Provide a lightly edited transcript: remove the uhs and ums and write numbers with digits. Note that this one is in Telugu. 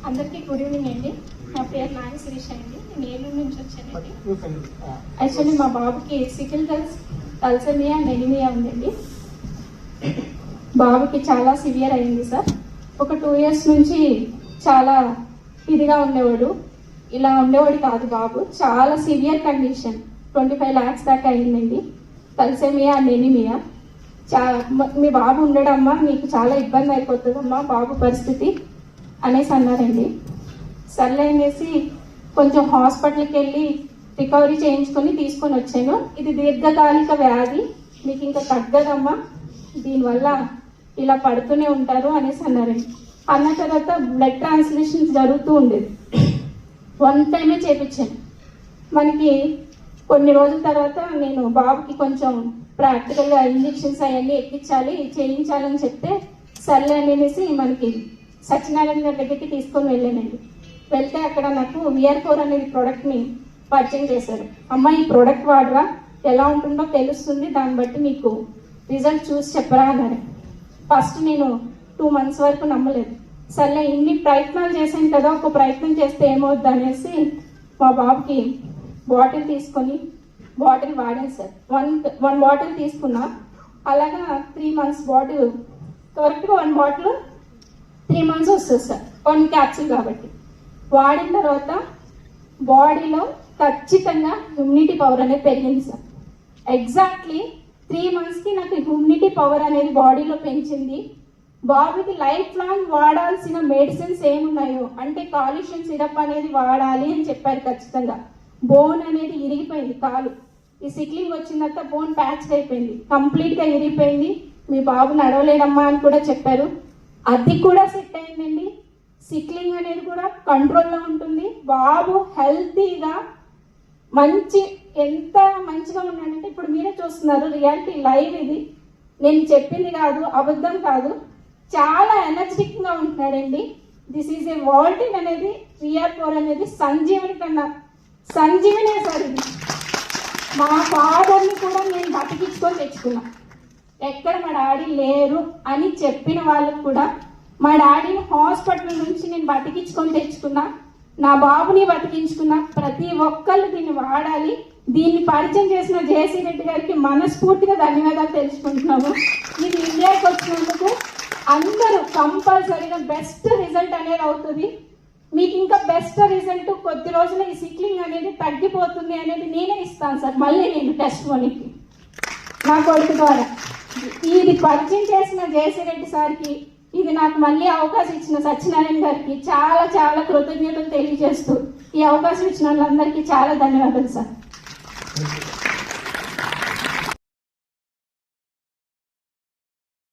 అందరికీ గుడ్ ఈవినింగ్ అండి. నా పేరు నాగ శిరీష అండి. నేను ఏలూరు నుంచి వచ్చానండి. యాక్చువల్లీ మా బాబుకి సికిల్ తలసేమియా అండ్ ఎనీమియా ఉందండి. బాబుకి చాలా సివియర్ అయింది సార్. ఒక 2 years నుంచి చాలా ఇదిగా ఉండేవాడు. ఇలా ఉండేవాడు కాదు బాబు. చాలా సివియర్ కండిషన్, 25 lakhs దాకా అయిందండి. Thalassemia and anaemia. మీ బాబు ఉండడమ్మా మీకు చాలా ఇబ్బంది అయిపోతుందమ్మా బాబు పరిస్థితి అనేసి అన్నారండి. సర్లే అనేసి కొంచెం హాస్పిటల్కి వెళ్ళి రికవరీ చేయించుకొని తీసుకొని వచ్చాను. ఇది దీర్ఘకాలిక వ్యాధి, మీకు ఇంకా తగ్గదమ్మా, దీనివల్ల ఇలా పడుతూనే ఉంటారు అనేసి అన్నారండి. అన్న తర్వాత బ్లడ్ ట్రాన్స్లేషన్ జరుగుతూ ఉండేది. 1 time చేయించాను. మనకి కొన్ని రోజుల తర్వాత నేను బాబుకి కొంచెం ప్రాక్టికల్గా ఇంజెక్షన్స్ అవన్నీ ఎక్కించాలి చేయించాలని చెప్తే సర్లే అనేసి మనకి సత్యనారాయణ గారి దగ్గరికి తీసుకొని వెళ్ళానండి. వెళ్తే అక్కడ నాకు VR4 అనేది ప్రోడక్ట్ని పరిచయం చేశారు. అమ్మ ఈ ప్రోడక్ట్ వాడరా, ఎలా ఉంటుందో తెలుస్తుంది, దాన్ని బట్టి మీకు రిజల్ట్ చూసి చెప్పరా అన్నారు. ఫస్ట్ నేను 2 months వరకు నమ్మలేదు. సర్లే ఇన్ని ప్రయత్నాలు చేశాను కదా, ఒక ప్రయత్నం చేస్తే ఏమవుద్ది అనేసి మా బాబుకి బాటిల్ తీసుకొని బాటిల్ వాడాను సార్. 1 bottle తీసుకున్నా. అలాగా 3 months బాటిల్, కరెక్ట్గా 1 bottle 3 months వస్తుంది సార్, 1 capsule కాబట్టి. వాడిన తర్వాత బాడీలో ఖచ్చితంగా ఇమ్యూనిటీ పవర్ అనేది పెరిగింది సార్. ఎగ్జాక్ట్లీ 3 monthsకి నాకు ఇమ్యూనిటీ పవర్ అనేది బాడీలో పెంచింది. బాబుకి లైఫ్ లాంగ్ వాడాల్సిన మెడిసిన్స్ ఏమున్నాయో అంటే కాల్షియం సిరప్ అనేది వాడాలి అని చెప్పారు ఖచ్చితంగా. బోన్ అనేది ఇరిగిపోయింది, కాలు ఈ సిక్లింగ్ వచ్చిన తర్వాత బోన్ ప్యాచ్ అయిపోయింది, కంప్లీట్గా ఇరిగిపోయింది. మీ బాబు నడవలేడమ్మా అని కూడా చెప్పారు. అది కూడా సెట్ అయిందండి. సిక్లింగ్ అనేది కూడా కంట్రోల్లో ఉంటుంది. బాబు హెల్తీగా ఎంత మంచిగా ఉన్నాడంటే ఇప్పుడు మీరే చూస్తున్నారు, రియాలిటీ లైవ్ ఇది, నేను చెప్పింది కాదు, అబద్ధం కాదు. చాలా ఎనర్జెటిక్గా ఉంటున్నాడండి. దిస్ ఈజ్ ఏ వాల్టిన్ అనేది VR4 అనేది సంజీవని కన్నా సంజీవనే సార్. ఇది మా ఫాదర్ని కూడా నేను బతికించుకొని తెచ్చుకున్నా. ఎక్కడ మా డాడీ లేరు అని చెప్పిన వాళ్ళకు కూడా మా డాడీని హాస్పిటల్ నుంచి నేను బతికించుకొని తెచ్చుకున్నా. నా బాబుని బతికించుకున్నా. ప్రతి ఒక్కళ్ళు దీన్ని వాడాలి. దీన్ని పరిచయం చేసిన జేసీ రెడ్డి గారికి మనస్ఫూర్తిగా ధన్యవాదాలు తెలుసుకుంటున్నాము. ఇది ఇండియాకి వచ్చినందుకు అందరూ కంపల్సరీగా బెస్ట్ రిజల్ట్ అనేది అవుతుంది. మీకు ఇంకా బెస్ట్ రిజల్ట్ కొద్ది రోజులు ఈ సిక్లింగ్ అనేది తగ్గిపోతుంది అనేది నేనే ఇస్తాను సార్. మళ్ళీ నేను టెస్ట్ మనీకి నా కొడుకు ద్వారా ఇది పరిచయం చేసిన జేసీ రెడ్డి సార్కి, ఇది నాకు మళ్ళీ అవకాశం ఇచ్చిన సత్యనారాయణ గారికి చాలా చాలా కృతజ్ఞతలు తెలియజేస్తూ ఈ అవకాశం ఇచ్చిన వాళ్ళందరికీ చాలా ధన్యవాదాలు సార్.